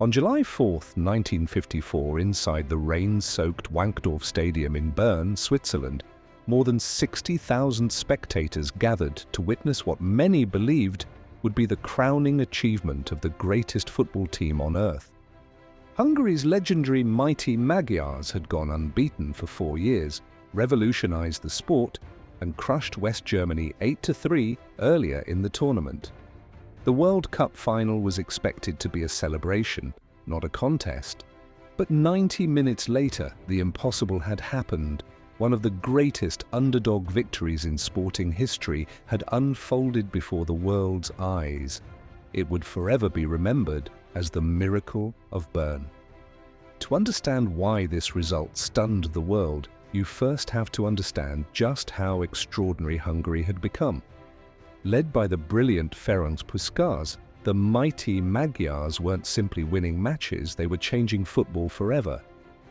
On July 4, 1954, inside the rain-soaked Wankdorf Stadium in Bern, Switzerland, more than 60,000 spectators gathered to witness what many believed would be the crowning achievement of the greatest football team on earth. Hungary's legendary mighty Magyars had gone unbeaten for 4 years, revolutionized the sport, and crushed West Germany 8-3 earlier in the tournament. The World Cup final was expected to be a celebration, not a contest. But 90 minutes later, the impossible had happened. One of the greatest underdog victories in sporting history had unfolded before the world's eyes. It would forever be remembered as the Miracle of Bern. To understand why this result stunned the world, you first have to understand just how extraordinary Hungary had become. Led by the brilliant Ferenc Puskás, the mighty Magyars weren't simply winning matches, they were changing football forever.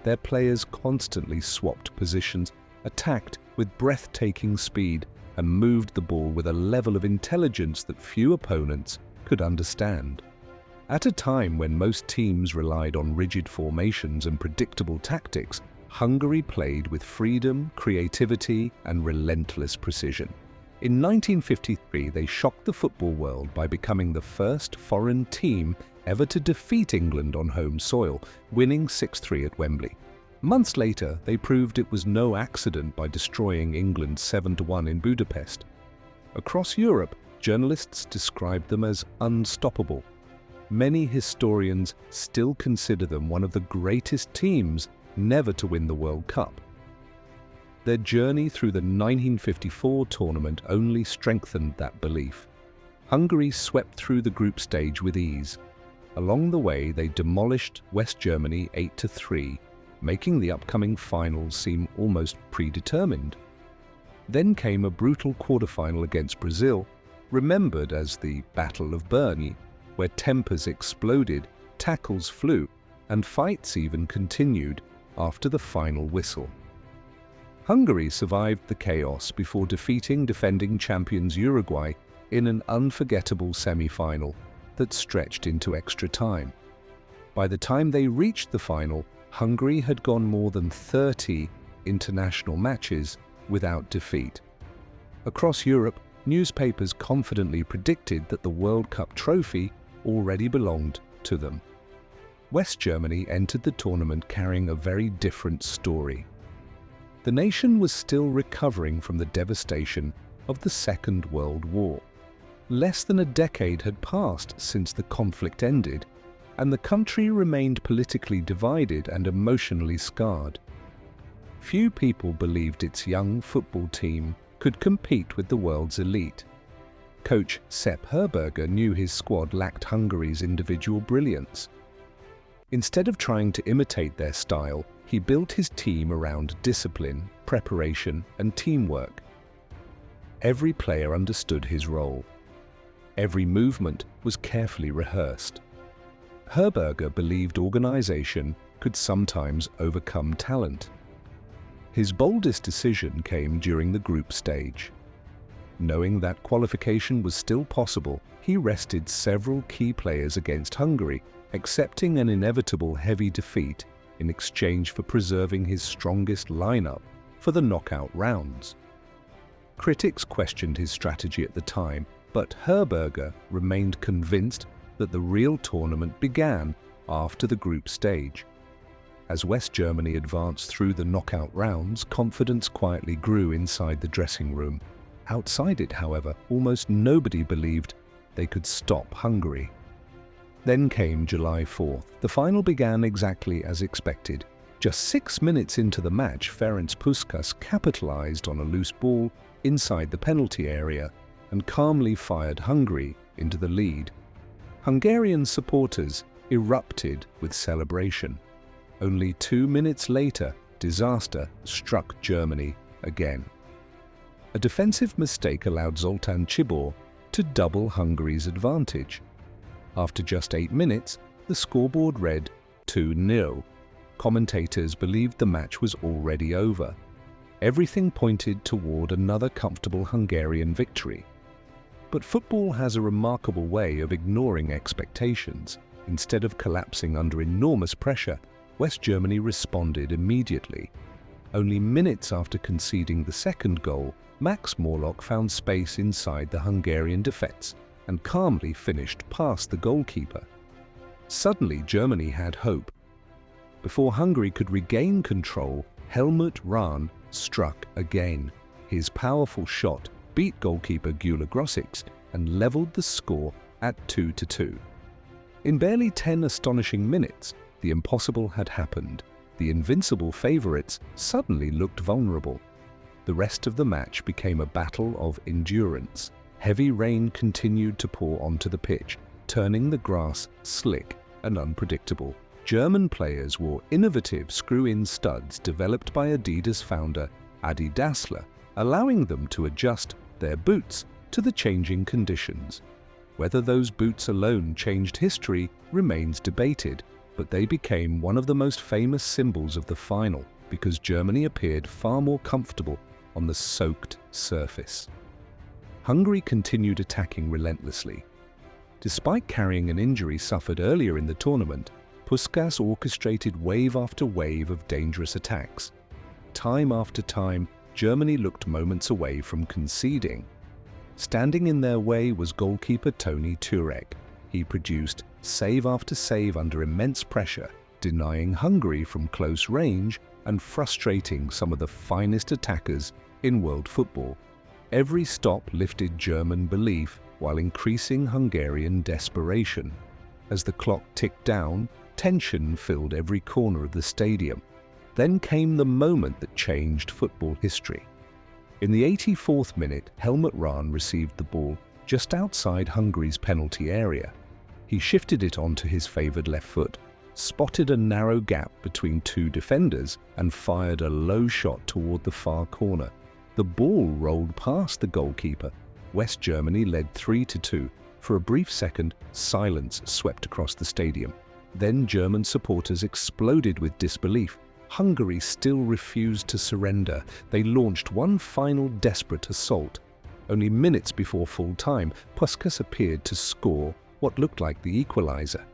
Their players constantly swapped positions, attacked with breathtaking speed, and moved the ball with a level of intelligence that few opponents could understand. At a time when most teams relied on rigid formations and predictable tactics, Hungary played with freedom, creativity, and relentless precision. In 1953, they shocked the football world by becoming the first foreign team ever to defeat England on home soil, winning 6-3 at Wembley. Months later, they proved it was no accident by destroying England 7-1 in Budapest. Across Europe, journalists described them as unstoppable. Many historians still consider them one of the greatest teams never to win the World Cup. Their journey through the 1954 tournament only strengthened that belief. Hungary swept through the group stage with ease. Along the way, they demolished West Germany 8-3, making the upcoming finals seem almost predetermined. Then came a brutal quarterfinal against Brazil, remembered as the Battle of Bern, where tempers exploded, tackles flew, and fights even continued after the final whistle. Hungary survived the chaos before defeating defending champions Uruguay in an unforgettable semi-final that stretched into extra time. By the time they reached the final, Hungary had gone more than 30 international matches without defeat. Across Europe, newspapers confidently predicted that the World Cup trophy already belonged to them. West Germany entered the tournament carrying a very different story. The nation was still recovering from the devastation of the Second World War. Less than a decade had passed since the conflict ended, and the country remained politically divided and emotionally scarred. Few people believed its young football team could compete with the world's elite. Coach Sepp Herberger knew his squad lacked Hungary's individual brilliance. Instead of trying to imitate their style, he built his team around discipline, preparation, and teamwork. Every player understood his role. Every movement was carefully rehearsed. Herberger believed organization could sometimes overcome talent. His boldest decision came during the group stage. Knowing that qualification was still possible, he rested several key players against Hungary, accepting an inevitable heavy defeat in exchange for preserving his strongest lineup for the knockout rounds. Critics questioned his strategy at the time, but Herberger remained convinced that the real tournament began after the group stage. As West Germany advanced through the knockout rounds, confidence quietly grew inside the dressing room. Outside it, however, almost nobody believed they could stop Hungary. Then came July 4th. The final began exactly as expected. Just 6 minutes into the match, Ferenc Puskás capitalized on a loose ball inside the penalty area and calmly fired Hungary into the lead. Hungarian supporters erupted with celebration. Only 2 minutes later, disaster struck Germany again. A defensive mistake allowed Zoltán Csibor to double Hungary's advantage. After just 8 minutes, the scoreboard read 2-0. Commentators believed the match was already over. Everything pointed toward another comfortable Hungarian victory. But football has a remarkable way of ignoring expectations. Instead of collapsing under enormous pressure, West Germany responded immediately. Only minutes after conceding the second goal, Max Morlock found space inside the Hungarian defence and calmly finished past the goalkeeper. Suddenly, Germany had hope. Before Hungary could regain control, Helmut Rahn struck again. His powerful shot beat goalkeeper Gyula Grosics and levelled the score at 2-2. In barely 10 astonishing minutes, the impossible had happened. The invincible favourites suddenly looked vulnerable. The rest of the match became a battle of endurance. Heavy rain continued to pour onto the pitch, turning the grass slick and unpredictable. German players wore innovative screw-in studs developed by Adidas founder Adi Dassler, allowing them to adjust their boots to the changing conditions. Whether those boots alone changed history remains debated, but they became one of the most famous symbols of the final because Germany appeared far more comfortable on the soaked surface. Hungary continued attacking relentlessly. Despite carrying an injury suffered earlier in the tournament, Puskás orchestrated wave after wave of dangerous attacks. Time after time, Germany looked moments away from conceding. Standing in their way was goalkeeper Toni Turek. He produced save after save under immense pressure, denying Hungary from close range and frustrating some of the finest attackers in world football. Every stop lifted German belief while increasing Hungarian desperation. As the clock ticked down, tension filled every corner of the stadium. Then came the moment that changed football history. In the 84th minute, Helmut Rahn received the ball just outside Hungary's penalty area. He shifted it onto his favoured left foot, spotted a narrow gap between two defenders, and fired a low shot toward the far corner. The ball rolled past the goalkeeper. West Germany led 3-2. For a brief second, silence swept across the stadium. Then German supporters exploded with disbelief. Hungary still refused to surrender. They launched one final desperate assault. Only minutes before full time, Puskás appeared to score what looked like the equalizer.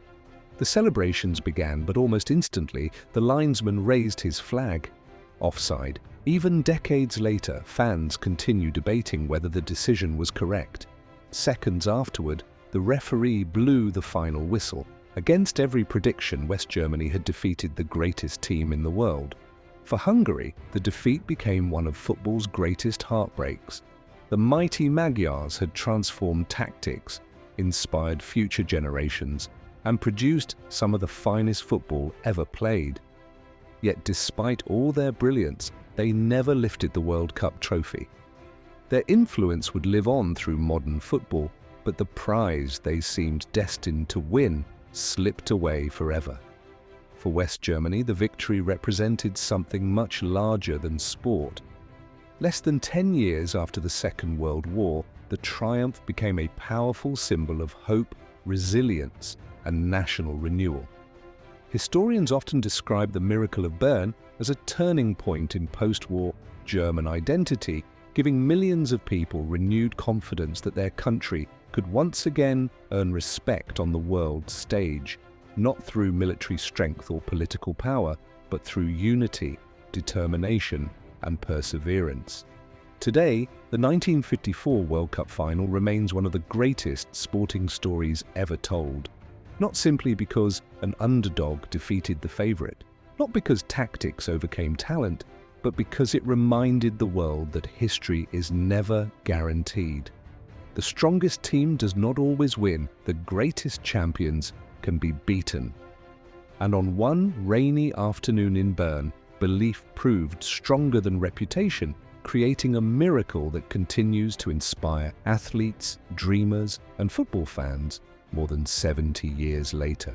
The celebrations began, but almost instantly, the linesman raised his flag. Offside. Even decades later, fans continue debating whether the decision was correct. Seconds afterward, the referee blew the final whistle. Against every prediction, West Germany had defeated the greatest team in the world. For Hungary, the defeat became one of football's greatest heartbreaks. The mighty Magyars had transformed tactics, inspired future generations, and produced some of the finest football ever played. Yet despite all their brilliance, they never lifted the World Cup trophy. Their influence would live on through modern football, but the prize they seemed destined to win slipped away forever. For West Germany, the victory represented something much larger than sport. Less than 10 years after the Second World War, the triumph became a powerful symbol of hope, resilience, and national renewal. Historians often describe the Miracle of Bern as a turning point in post-war German identity, giving millions of people renewed confidence that their country could once again earn respect on the world stage, not through military strength or political power, but through unity, determination, and perseverance. Today, the 1954 World Cup Final remains one of the greatest sporting stories ever told. Not simply because an underdog defeated the favourite, not because tactics overcame talent, but because it reminded the world that history is never guaranteed. The strongest team does not always win. The greatest champions can be beaten. And on one rainy afternoon in Bern, belief proved stronger than reputation, creating a miracle that continues to inspire athletes, dreamers, and football fans more than 70 years later.